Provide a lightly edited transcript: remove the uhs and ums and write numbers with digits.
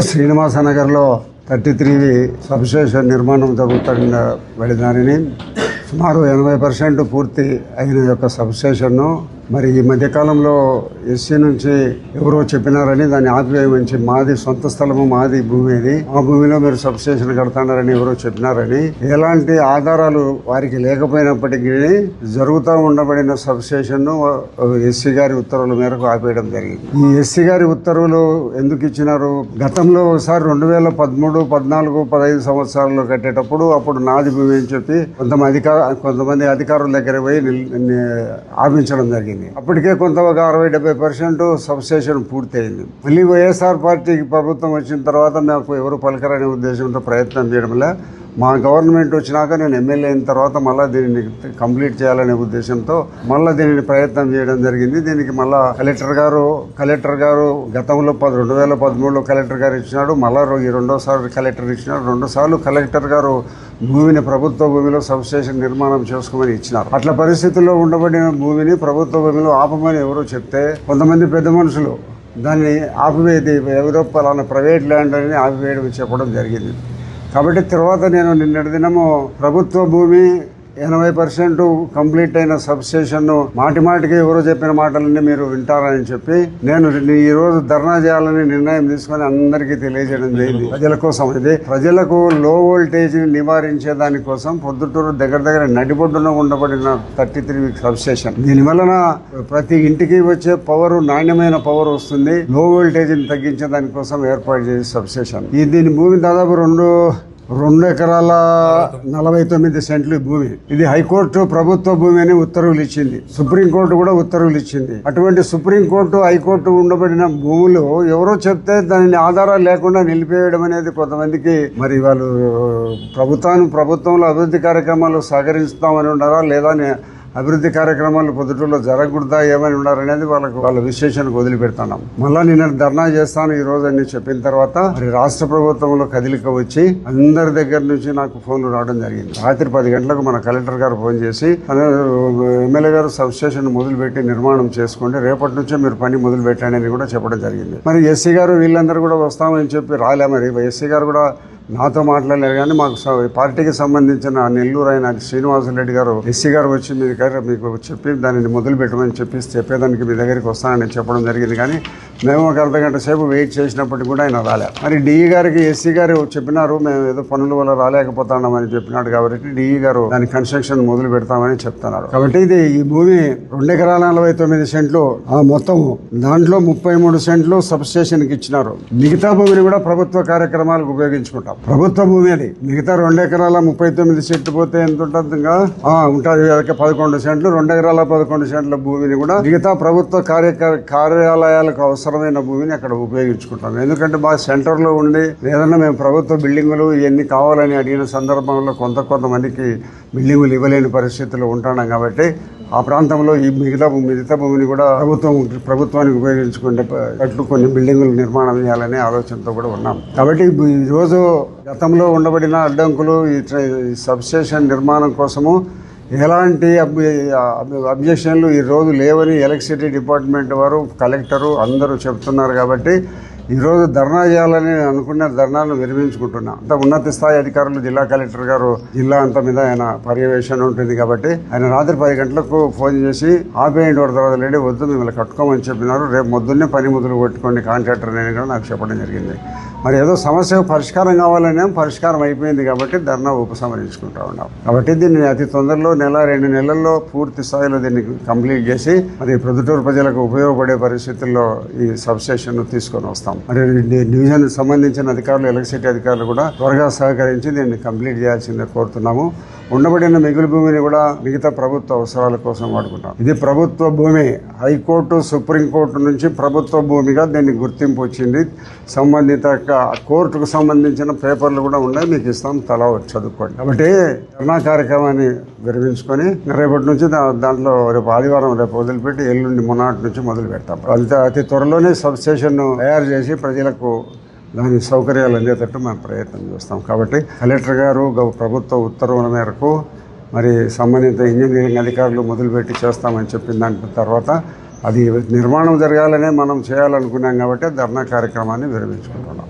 శ్రీనివాసనగర్లో 33 substation నిర్మాణం జరుగుతున్న దానిని సుమారు 80% పూర్తి అయిన యొక్క సబ్స్టేషన్ను మరి ఈ మధ్యకాలంలో ఎస్సీ నుంచి ఎవరో చెప్పినారని దాన్ని ఆపివేయమని మాది సొంత స్థలము, మాది భూమి, ఇది ఆ భూమిలో మీరు సబ్స్టేషన్ కడతానారని ఎవరో చెప్పినారని ఎలాంటి ఆధారాలు వారికి లేకపోయినప్పటికీ జరుగుతూ ఉండబడిన సబ్స్టేషన్ను ఎస్సీ గారి ఉత్తర్వుల మేరకు ఆపేయడం జరిగింది. ఈ ఎస్సీ గారి ఉత్తర్వులు ఎందుకు ఇచ్చినారు? గతంలో ఒకసారి 2013, 14, 15 సంవత్సరాల్లో కట్టేటప్పుడు అప్పుడు నాది భూమి అని చెప్పి కొంతమంది అధికారుల దగ్గర పోయి ఆపించడం జరిగింది. అప్పటికే కొంత ఒక 60-70% సబ్స్టేషన్ పూర్తయింది. మళ్ళీ వైఎస్ఆర్ పార్టీకి ప్రభుత్వం వచ్చిన తర్వాత నాకు ఎవరు పలకరనే ఉద్దేశంతో ప్రయత్నం చేయడంలే. మా గవర్నమెంట్ వచ్చినాక నేను ఎమ్మెల్యే అయిన తర్వాత మళ్ళీ దీనిని కంప్లీట్ చేయాలనే ఉద్దేశంతో మళ్ళీ దీనిని ప్రయత్నం చేయడం జరిగింది. దీనికి మళ్ళీ కలెక్టర్ గారు గతంలో 2013లో కలెక్టర్ గారు ఇచ్చినాడు. మళ్ళీ ఈ రెండోసారి కలెక్టర్ ఇచ్చినాడు. 2 సార్లు కలెక్టర్ గారు భూమిని ప్రభుత్వ భూమిలో సబ్స్టేషన్ నిర్మాణం చేసుకోమని ఇచ్చినారు. అట్లా పరిస్థితుల్లో ఉండబడిన భూమిని ప్రభుత్వ భూమిలో ఆపమని ఎవరో చెప్తే కొంతమంది పెద్ద మనుషులు దాన్ని ఆపివేది ఎవరో పలానా ప్రైవేట్ ల్యాండ్ అని ఆపివేయడం చెప్పడం జరిగింది. కాబట్టి తర్వాత నేను నిన్నటి దినము ప్రభుత్వ భూమి 80% కంప్లీట్ అయిన సబ్స్టేషన్ను మాటికి ఎవరో చెప్పిన మాటలన్నీ మీరు వింటారని చెప్పి నేను ఈరోజు ధర్నా చేయాలని నిర్ణయం తీసుకొని అందరికీ తెలియజేయడం జరిగింది. ప్రజల కోసం ఇది ప్రజలకు లో వోల్టేజ్ నివారించే దానికోసం పొద్దుటూరు దగ్గర నడిబొడ్డున ఉండబడిన 33 సబ్స్టేషన్. దీని వలన ప్రతి ఇంటికి వచ్చే పవర్ నాణ్యమైన పవర్ వస్తుంది. లో వోల్టేజ్ ని తగ్గించే దానికోసం ఏర్పాటు చేసే సబ్స్టేషన్. దీని భూమి దాదాపు 2 ఎకరాల 49 సెంట్లు భూమి. ఇది హైకోర్టు ప్రభుత్వ భూమి అని ఉత్తర్వులు ఇచ్చింది. సుప్రీంకోర్టు కూడా ఉత్తర్వులు ఇచ్చింది. అటువంటి సుప్రీంకోర్టు, హైకోర్టు ఉండబడిన భూములు ఎవరో చెప్తే దానిని ఆధారాలు లేకుండా నిలిపేయడం అనేది కొంతమందికి మరి వాళ్ళు ప్రభుత్వంలో అభివృద్ధి కార్యక్రమాలు సహకరిస్తామని ఉన్నారా లేదా అభివృద్ధి కార్యక్రమాలు పొద్దుటూరులో జరగకూడదా ఏమని ఉన్నారనేది వాళ్ళ విశ్లేషణకు వదిలిపెడతాం. మళ్ళా నేను ధర్నా చేస్తాను ఈ రోజు అని చెప్పిన తర్వాత మరి రాష్ట్ర ప్రభుత్వంలో కదిలిక వచ్చి అందరి దగ్గర నుంచి నాకు ఫోన్లు రావడం జరిగింది. రాత్రి 10 గంటలకు మన కలెక్టర్ గారు ఫోన్ చేసి ఎమ్మెల్యే గారు సబ్స్టేషన్ మొదలుపెట్టి నిర్మాణం చేసుకోండి, రేపటి నుంచే మీరు పని మొదలు పెట్టండి అని కూడా చెప్పడం జరిగింది. మరి ఎస్సీ గారు వీళ్ళందరూ కూడా వస్తామని చెప్పి రాలే. మరి ఎస్సీ గారు కూడా నాతో మాట్లాడలేరు. కానీ మాకు పార్టీకి సంబంధించిన నెల్లూరు అయిన శ్రీనివాసరెడ్డి గారు ఎస్సీ గారు వచ్చి మీకు చెప్పి దానిని మొదలు పెట్టమని చెప్పేదానికి మీ దగ్గరికి వస్తానని చెప్పడం జరిగింది. కానీ మేము ఒక అర్ధగంట సేపు వెయిట్ చేసినప్పటికీ కూడా ఆయన రాలే. మరి డిఈ గారికి ఎస్సీ గారు చెప్పినారు, మేము ఏదో పనుల వల్ల రాలేకపోతున్నామని చెప్పినాడు. కాబట్టి డిఈ గారు దాని కన్స్ట్రక్షన్ మొదలు పెడతామని చెప్తున్నారు. కాబట్టి ఈ భూమి 2 ఎకరాల 49 సెంట్లు మొత్తం దాంట్లో 33 సెంట్లు సబ్స్టేషన్ కి ఇచ్చినారు. మిగతా భూమిని కూడా ప్రభుత్వ కార్యక్రమాలకు ఉపయోగించుకుంటాం. ప్రభుత్వ భూమి అది. మిగతా 2 ఎకరాల 39 సెంట్లు పోతే ఎంత ఉంటుంది? ఉంటుంది 11 సెంట్లు. 2 ఎకరాల 11 సెంట్ల భూమిని కూడా మిగతా ప్రభుత్వ కార్యాలయాలకు అవసరమైన భూమిని అక్కడ ఉపయోగించుకుంటాం. ఎందుకంటే బాగా సెంటర్ లో ఉండి ఏదన్నా మేము ప్రభుత్వ బిల్డింగులు ఇవన్నీ కావాలని అడిగిన సందర్భంలో కొంతమందికి బిల్డింగులు ఇవ్వలేని పరిస్థితుల్లో ఉంటున్నాం. కాబట్టి ఆ ప్రాంతంలో ఈ మిగతా భూమిని కూడా ప్రభుత్వానికి ఉపయోగించుకునేటట్లు కొన్ని బిల్డింగులు నిర్మాణం చేయాలనే ఆలోచనతో కూడా ఉన్నాం. కాబట్టి ఈరోజు గతంలో ఉండబడిన అడ్డంకులు ఈ సబ్స్టేషన్ నిర్మాణం కోసము ఎలాంటి అబ్జెక్షన్లు ఈ రోజు లేవని ఎలక్ట్రిసిటీ డిపార్ట్మెంట్ వారు, కలెక్టరు అందరూ చెప్తున్నారు. కాబట్టి ఈరోజు ధర్నా చేయాలని అనుకున్న ధర్నాను విరమించుకుంటున్నా. అంత ఉన్నత స్థాయి అధికారులు, జిల్లా కలెక్టర్ గారు జిల్లా అంతా మీద ఆయన పర్యవేక్షణ ఉంటుంది. కాబట్టి ఆయన రాత్రి 10 గంటలకు ఫోన్ చేసి ఆపేయండి, తర్వాత లేడీ వద్దు మిమ్మల్ని కట్టుకోమని చెప్పినారు. రేపు మొద్దున్నే పని మొదలు కొట్టుకోండి కాంట్రాక్టర్ అని కూడా నాకు చెప్పడం జరిగింది. మరి ఏదో సమస్య పరిష్కారం కావాలనే పరిష్కారం అయిపోయింది కాబట్టి ధర్నా ఉపసంహరించుకుంటా ఉన్నాం. కాబట్టి దీన్ని అతి తొందరలో 1-2 నెలల్లో పూర్తి స్థాయిలో దీన్ని కంప్లీట్ చేసి మరి ప్రొద్దుటూరు ప్రజలకు ఉపయోగపడే పరిస్థితుల్లో ఈ సబ్స్టేషన్ తీసుకొని వస్తాం. మరి డివిజన్ సంబంధించిన అధికారులు, ఎలక్ట్రిసిటీ అధికారులు కూడా త్వరగా సహకరించి దీన్ని కంప్లీట్ చేయాల్సిందే కోరుతున్నాము. ఉండబడిన మిగులు భూమిని కూడా మిగతా ప్రభుత్వ అవసరాల కోసం వాడుకుంటాం. ఇది ప్రభుత్వ భూమి. హైకోర్టు, సుప్రీంకోర్టు నుంచి ప్రభుత్వ భూమిగా దీన్ని గుర్తింపు వచ్చింది. సంబంధిత కోర్టుకు సంబంధించిన పేపర్లు కూడా ఉన్నాయి, మీకు ఇస్తాం, తలా చదువుకోండి. కాబట్టి ధర్నా కార్యక్రమాన్ని విరమించుకొని రేపటి నుంచి దాంట్లో రేపు ఆదివారం వదిలిపెట్టి ఎల్లుండి మొన్నటి నుంచి మొదలు పెడతాం. అతి త్వరలోనే సబ్స్టేషన్ తయారు చేసి ప్రజలకు దాని సౌకర్యాలు అందేటట్టు మేము ప్రయత్నం చేస్తాం. కాబట్టి కలెక్టర్ గారు ప్రభుత్వ ఉత్తర్వుల మేరకు మరి సంబంధిత ఇంజనీరింగ్ అధికారులు మొదలుపెట్టి చేస్తామని చెప్పిన దాని తర్వాత అది నిర్మాణం జరగాలనే మనం చేయాలనుకున్నాం కాబట్టి ధర్నా కార్యక్రమాన్ని విరమించుకుంటున్నాం.